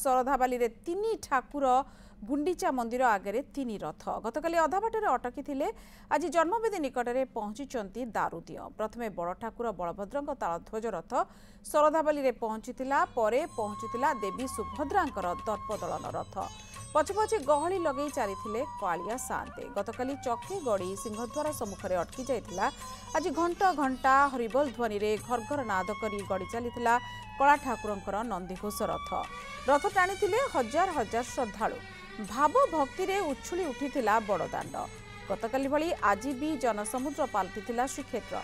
शरधाबाली रे तीन ठाकुर गुंडीचा मंदिर आगे तीन रथ गतकाली अधाबाटर अटकी थिले आज जन्मवेदी निकट में पहुंची दारुदिय प्रथमे बड़ ठाकुर बलभद्र तालध्वज रथ शरधाबाली रे पहुंचीला देवी सुभद्रा दर्पदलन रथ पछे पछे गहली लगे चली कालिया साते गतकाली चखे गड़ी सिंहद्वार सम्मुखें अटकी जाइथिला आज घंटा घंटा हरिबोल ध्वनि रे घर घर नाद करी गड़ी चली कला ठाकुरंकर नंदीघोष रथ रथ टाणी हजार हजार श्रद्धालु भाव भक्ति रे उछुली उठिथिला बड़दाण्ड गतकाली भली आज भी जनसमुद्र पालटिथिला श्रीक्षेत्र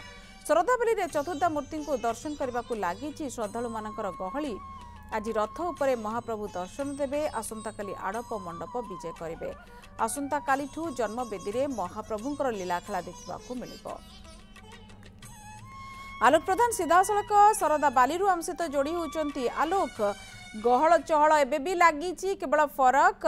शरधाबाली रे चतुर्धा मूर्ति को दर्शन करने को लगी श्रद्धालु मानकर गहली आज रथ उपरे महाप्रभु दर्शन देवे आसंता काली आड़प मंडप विजय करेंगे आसंता कालीठू जन्मवेदी रे महाप्रभुंकर लीलाखेला देखा मिलिबो। आलोक प्रधान सीधासलख शरधाबाली आम सहित जोड़ी होती आलोक गहल चहल एबे भी लगी केवल फरक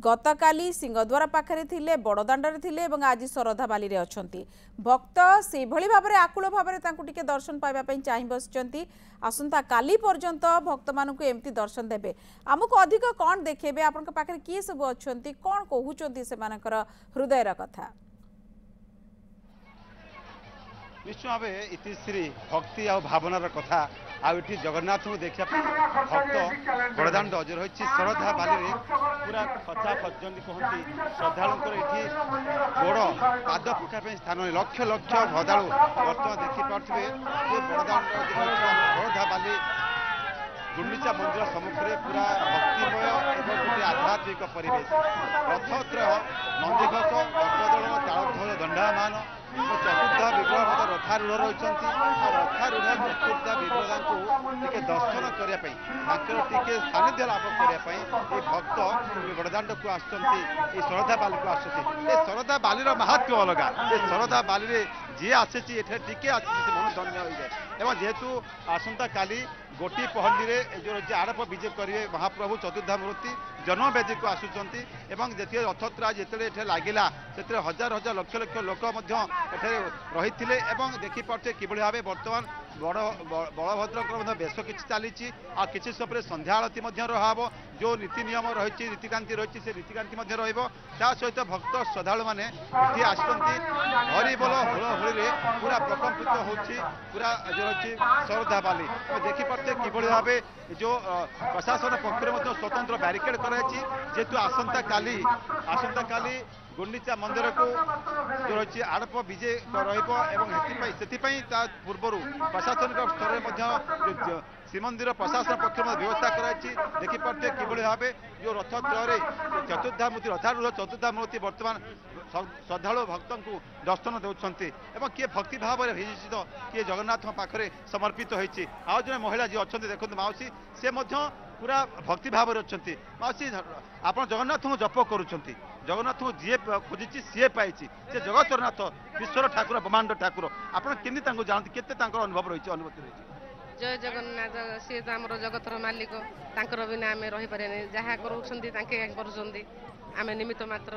गतकाली सिंहद्वार पाखरे थिले बड़दाण्डरे थिले एवं आज शरधाबाली रे अछंती भक्त से भली भाबरे आकुल भाबरे तांकु टिके दर्शन पाइबा पई चाहि बसचंती आसंता काली पर्यंत भक्त मानकु एमती दर्शन देबे हमकु अधिक कोन देखेबे आपनक पाखरे की सब अछंती कोन कहउचंती से मानकर हृदयर कथा निश्चय भाव इतिश्री भक्ति आ भावनार कथा आठी जगन्नाथ को देखा भक्त बड़दाण्ड अजर होती शरधाबाली पूरा खचा खचंती कहती श्रद्धालुंकर ये गोड़ पाद पकाई स्थान लक्ष लक्ष श्रद्धालु बर्तमान देखिपे बड़दाण्ड शरधाबाली गुंडीचा मंदिर सम्मुखें पूरा भक्तिमय एवं गोटे आध्यात्मिक परिवेश रथत्र नंदीघोष दर्पदलन तालध्वज दंडामान चतुर्धा विग्रह रथारूढ़ रही रथारूढ़ चतुर्धा विग्रह को दर्शन करने टे सानिध्य लाभ करने भक्त बड़दाण्ड को आसुँच शरधाबाली को आसुँच शरधाबाली महात्म्य अलग शरधाबाली जी आसी टे आसी मन धन्य हो जाए जेहेतु आसंता काली गोटी पहली रे जो आड़प विजय करेंगे महाप्रभु चतुर्धा मूर्ति जन्मवेदी को आसुँच जिते रथयात्रा जिते लगिला से हजार हजार लक्ष लक्ष लोक रही देखिपे कि भाव बर्तमान बलभद्र बेश कि चली कि समय संध्या आलती रहा जो नीति नियम रही रीतिकांति रही से रीतिकांति सहित भक्त श्रद्धालु मैंने ये आसुँच हरिबोल हुलहुली पूरा प्रकम्पित होची पूरा जो रही शरधाबाली देखिपे कि भाव जो प्रशासन पक्ष स्वतंत्र बैरिकेड कराई जेहेतु आसंता काली गुंडीचा मंदिर को जो रही आड़प विजय पूर्व प्रशासनिक स्तर में श्रीमंदिर प्रशासन पक्ष व्यवस्था कराई देखिपे कि भाव जो रथ त्रय चतुर्धा मूर्ति रथारूढ़ चतुर्धा मूर्ति बर्तमान श्रद्धालु भक्त को दर्शन दौरान किए भक्ति भाव में विजित किए जगन्नाथ पाखे समर्पित होती आउ जन महिला जी अच्छा देखो माउसी से पूरा भक्ति भाव में अच्छा माउसी आप जगन्नाथ को जप करुँच जगन्नाथ को जी खोजी सी पाई से जगतरनाथ विश्वर ठाकुर ब्रह्मांड ठाकुर आपड़ी जानते केते अनुभव रही अनुभूति रही जय जगन्नाथ सी तो आम जगतर मालिक तांकर बिना आम रही पारे जहाँ करें निमित्त मात्र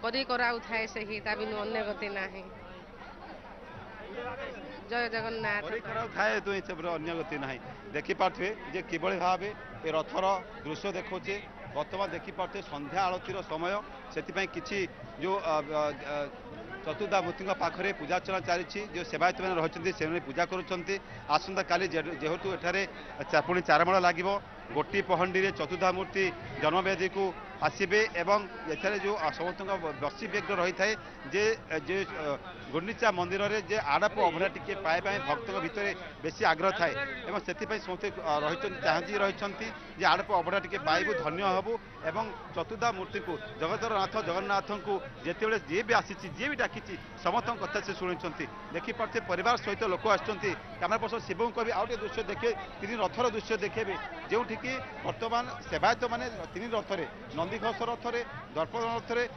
करी कराऊ थाए से ही ता बिनु अन्य गति नाही जय जगन्नाथ करी कराऊ थाए तो सब अन्य गति नाही देखि पाथे जे किबळे भाबे ए रथर दृश्य देखोचे वर्तमान देखि पाथे संध्या आलतीर समय सेति किछि जो चतुर्धा मूर्ति पाखे पूजा अर्चना चली जो सेवायत मैंने रही से पूजा करुँच आसंता काली जेहेतु एठारे पुणी चारमण लगे गोटी पहंडी चतुर्धा मूर्ति जन्मवेदी को आसबे एवं एठारे जो समस्त बसी व्यग्र रही है जे जे गुंडीचा मंदिर रे जे आड़प अभड़ा टिके पाइबा भक्त भितर बेसी आग्रह थाए से समस्त चाहती रही जे आड़प अभड़ा टिके पाइबू धन्य हबू एवं चतुर्धा मूर्ति को जगतरनाथ जगन्नाथ को जिते जी भी आसी जी भी डाकी समस्त कथा से शुणी देखिपे परिवार सहित लोक आमरा पर्सन शिव भी आउ टे दृश्य देखे तीन रथर दृश्य देखे जो कि बर्तमान सेवायत मैंने तीन रथरे नंदीघोष रथरे दर्पण रथरे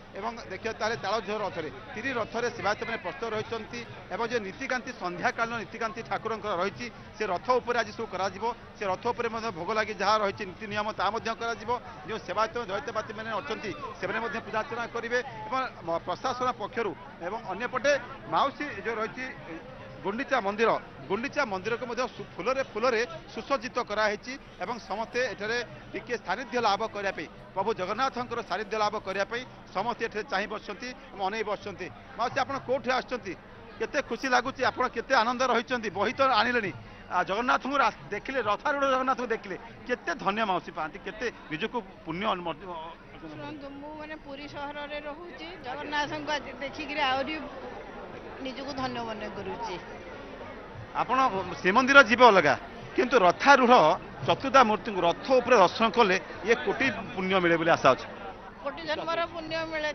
देखिए तालध्वज रथरे तीन रथरे सेवायत मैंने प्रस्तुत रही जो नीतिकांति संध्याकालीन नीतिकांति ठाकुर रही से रथ उपर आज सब कर रथ उपर भोग लगी जहाँ रही नीति नियम ता जो सेवायत दैत्यवादी मैंने अच्छा से पूजा अर्चना करेंगे प्रशासन पक्षर एवं अन्यपटे माउसी जो रही गुंडीचा मंदिर को फुलरे फुलरे सुसज्जित कराई एवं समस्ते एठारे टिके सानिध्य लाभ करने प्रभु जगन्नाथ सानिध्य लाभ करने समस्ते एठारे चाह बसती अनै बसती माउसी आप कौटे आते खुशी लगुच आप केते आनंद रही बही तो आनिले जगन्नाथ को देखिले रथारूढ़ जगन्नाथ को देखिले केते धन्य माउसी पाती केते निजको पुण्य शुणु मुझे पुरी सहर में रोचे जगन्नाथ को देखिक निजको धन्य मन करुचे आपण श्रीमंदिर जीव अलग किंतु रथारूढ़ चतुर्धा मूर्ति रथ उपर दर्शन कले ये कोटि पुण्य मिले बोली आशा अच्छे कोटि जन्मर पुण्य मिले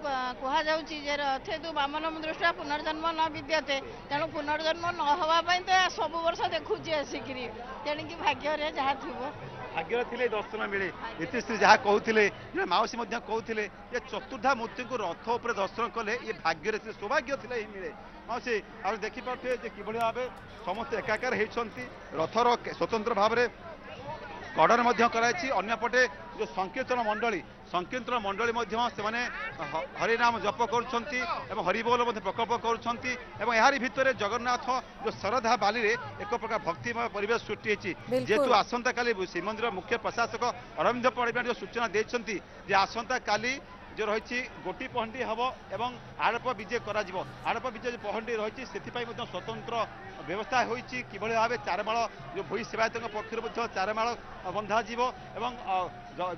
कहुचे रथे तू बामन दृष्टिया पुनर्जन्म न विद्यते तेणु पुनर्जन्म न हवाई तो सब वर्ष देखुची आसिक तेणिक भाग्य जहाँ थी भाग्य थे दर्शन मिले इतिश्री जहाँ कहते माउसी कहते ये चतुर्धा मूर्ति को रथ उपर दर्शन कले ये भाग्य सौभाग्य थे ही मिले माउसी आ देखिपे कि भाव समस्त एकाकार होती रथर स्वतंत्र भाव में कड़न अंपटे जो संकीर्तन मंडली से हरिनाम जप कर हरिबोल प्रकल्प कर भितर जगन्नाथ जो शरधा बाली रे एक प्रकार भक्तिमय परिवेश सृष्टि जेहेतु आसंता काली श्रीमंदिर मुख्य प्रशासक अरविंद परिमाण जो सूचना देते आसंता काली जो रही गोटी पहंडी हम एवं आड़प विजय आड़प विजय पहंडी रही से स्वतंत्र व्यवस्था होती कि भाव चारमाल जो भई सेवायत पक्ष चारमाल बंधा जीव एवं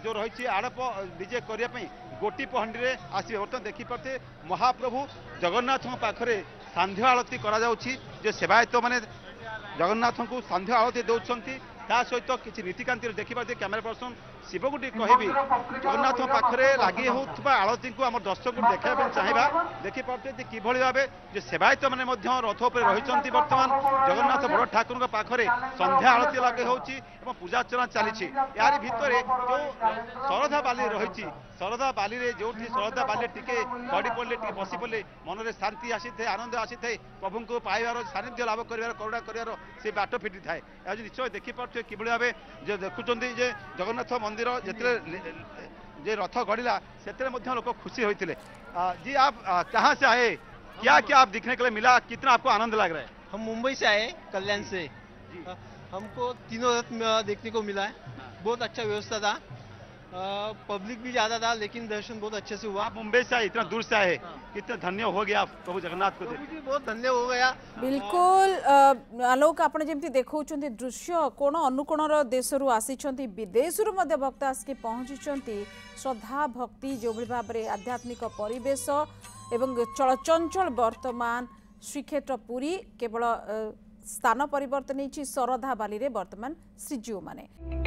जो रही आड़प विजय करने गोटी पहंडी आसवे बर्तमान देखिपे महाप्रभु जगन्नाथ पाखे सांध्य आलती कर सेवायत मैंने जगन्नाथ को सांध्य आलती दौरान ता सहित किसी नीतिकांति देखा कैमेरा पर्सन शिवगुटी कहबी जगन्नाथ पाखे लगी होता आलती को आम दर्शक देखा चाहिए देखिपे कि भाव सेवायत मैंने रथ उपर रही बर्तमान जगन्नाथ बड़ ठाकुर पाखे संध्या आलती लगे होची पूजार्चना चली यार भितर जो शरधा बाली रही शरधा बाली जो शरधा बाली टिके गड़ी पड़े टे बसी पड़े मन में शांति आसी था आनंद आसी था प्रभु को पाइबार सानिध्य लाभ कर करुणा कर से बाट फिटी थाए निश्चय देखिपे कि भाव जो देखुं जगन्नाथ मंदिर जे रथ गड़िला से लोक खुशी होते जी आप कहाँ से आए क्या क्या आप दिखने के लिए मिला कितना आपको आनंद लग रहा है हम मुंबई से आए कल्याण से हमको तीनों रथ देखने को मिला है बहुत अच्छा व्यवस्था था पब्लिक भी ज्यादा था लेकिन दर्शन बहुत अच्छे से हुआ आप मुंबई से आए इतना दूर से आए कितना धन्य हो गया प्रभु जगन्नाथ को देख बहुत धन्य हो गया बिल्कुल आलोक आपण जेमती देखौछन्ती दृश्य कोण अनुकोणर देशरु आसीछन्ती विदेशरु मध्ये भक्त आसके पहुँचिछन्ती श्रद्धा भक्ति जो भाव में आध्यात्मिक परिवेश एवं चलचंचल वर्तमान श्रीक्षेत्र पुरी केवल स्थान परिवर्तन शरधा बाली रे वर्तमान श्रीजीव माने।